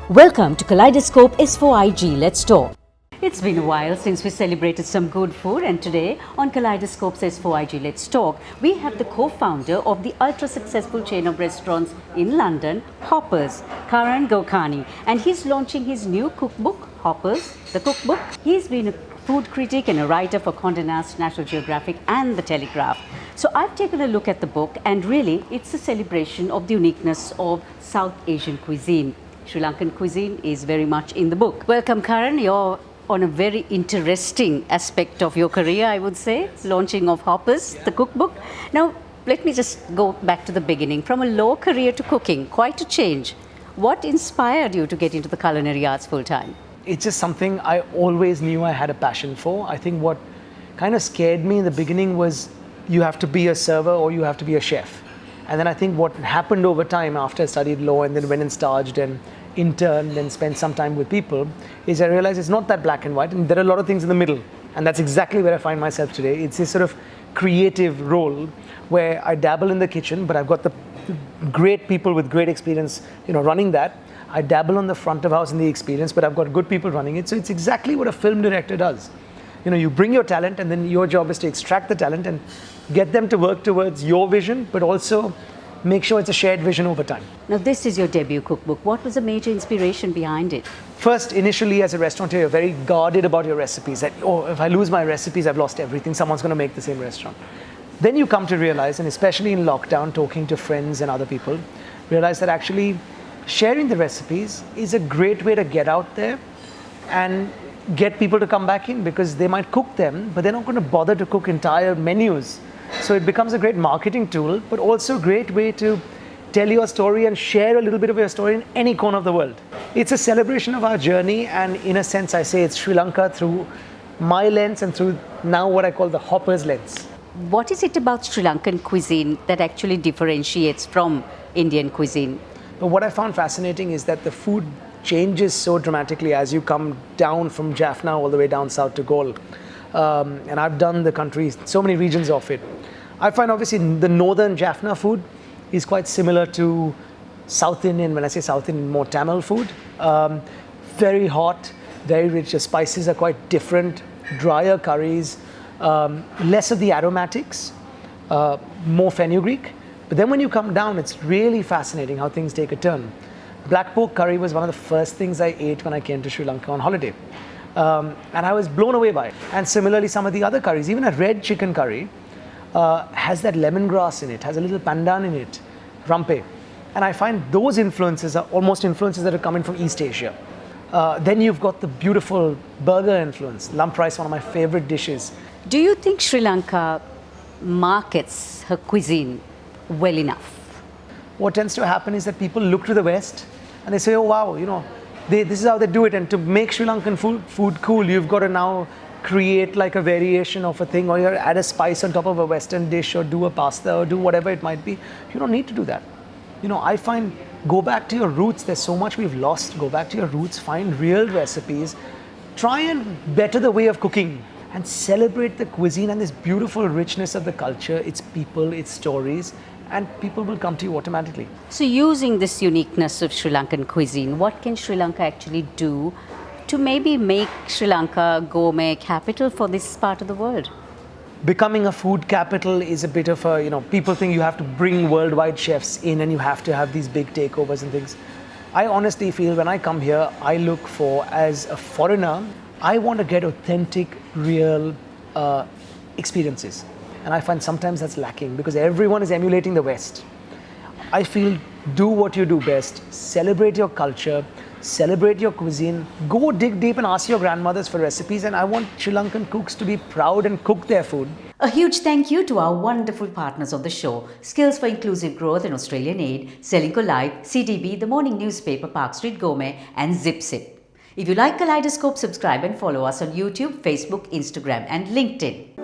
Welcome to Kaleidoscope S4IG. Let's talk. It's been a while since we celebrated some good food, and today on Kaleidoscope's S4IG Let's Talk, we have the co-founder of the ultra-successful chain of restaurants in London, Hoppers, Karan Gokani, and he's launching his new cookbook, Hoppers, the Cookbook. He's been a food critic and a writer for Condé Nast, National Geographic and The Telegraph. So I've taken a look at the book, and really it's a celebration of the uniqueness of South Asian cuisine. Sri Lankan cuisine is very much in the book. Welcome, Karan. You're on a very interesting aspect of your career, I would say, launching of Hoppers, the cookbook. Now, let me just go back to the beginning. From a law career to cooking, quite a change. What inspired you to get into the culinary arts full time? It's just something I always knew I had a passion for. I think what kind of scared me in the beginning was you have to be a server or you have to be a chef. And then I think what happened over time after I studied law and then went and staged and interned and spent some time with people is I realized it's not that black and white, and there are a lot of things in the middle. And that's exactly where I find myself today. It's this sort of creative role where I dabble in the kitchen, but I've got the great people with great experience, running that. I dabble on the front of house in the experience, but I've got good people running it. So it's exactly what a film director does. You bring your talent, and then your job is to extract the talent and get them to work towards your vision, but also make sure it's a shared vision over time. Now, this is your debut cookbook. What was the major inspiration behind it? First, initially as a restaurateur, you're very guarded about your recipes. That, if I lose my recipes, I've lost everything. Someone's going to make the same restaurant. Then you come to realize, and especially in lockdown, talking to friends and other people, realize that actually sharing the recipes is a great way to get out there and get people to come back in, because they might cook them, but they're not going to bother to cook entire menus. So it becomes a great marketing tool, but also a great way to tell your story and share a little bit of your story in any corner of the world. It's a celebration of our journey, and in a sense I say it's Sri Lanka through my lens and through now what I call the Hoppers lens. What is it about Sri Lankan cuisine that actually differentiates from Indian cuisine? But what I found fascinating is that the food changes so dramatically as you come down from Jaffna all the way down south to Galle. And I've done the country, so many regions of it. I find obviously the northern Jaffna food is quite similar to South Indian. When I say South Indian, more Tamil food. Very hot, very rich. The spices are quite different, drier curries, less of the aromatics, more fenugreek. But then when you come down, it's really fascinating how things take a turn. Black pork curry was one of the first things I ate when I came to Sri Lanka on holiday. And I was blown away by it. And similarly, some of the other curries, even a red chicken curry, has that lemongrass in it, has a little pandan in it, rampe. And I find those influences are almost influences that are coming from East Asia. Then you've got the beautiful burger influence. Lump rice, one of my favorite dishes. Do you think Sri Lanka markets her cuisine well enough? What tends to happen is that people look to the West and they say, oh wow, this is how they do it. And to make Sri Lankan food cool, you've got to now create like a variation of a thing, or you add a spice on top of a Western dish, or do a pasta, or do whatever it might be. You don't need to do that. I find, go back to your roots. There's so much we've lost. Go back to your roots, find real recipes, try and better the way of cooking, and celebrate the cuisine and this beautiful richness of the culture, its people, its stories, and people will come to you automatically. So using this uniqueness of Sri Lankan cuisine, what can Sri Lanka actually do to maybe make Sri Lanka gourmet capital for this part of the world? Becoming a food capital is a bit of a, people think you have to bring worldwide chefs in and you have to have these big takeovers and things. I honestly feel when I come here, I look for, as a foreigner, I want to get authentic, real experiences. And I find sometimes that's lacking because everyone is emulating the West. I feel do what you do best, celebrate your culture, celebrate your cuisine, go dig deep and ask your grandmothers for recipes, and I want Sri Lankan cooks to be proud and cook their food. A huge thank you to our wonderful partners of the show, Skills for Inclusive Growth and Australian Aid, Selingco Live, CTB, The Morning Newspaper, Park Street Gourmet and Zip Zip. If you like Kaleidoscope, subscribe and follow us on YouTube, Facebook, Instagram and LinkedIn.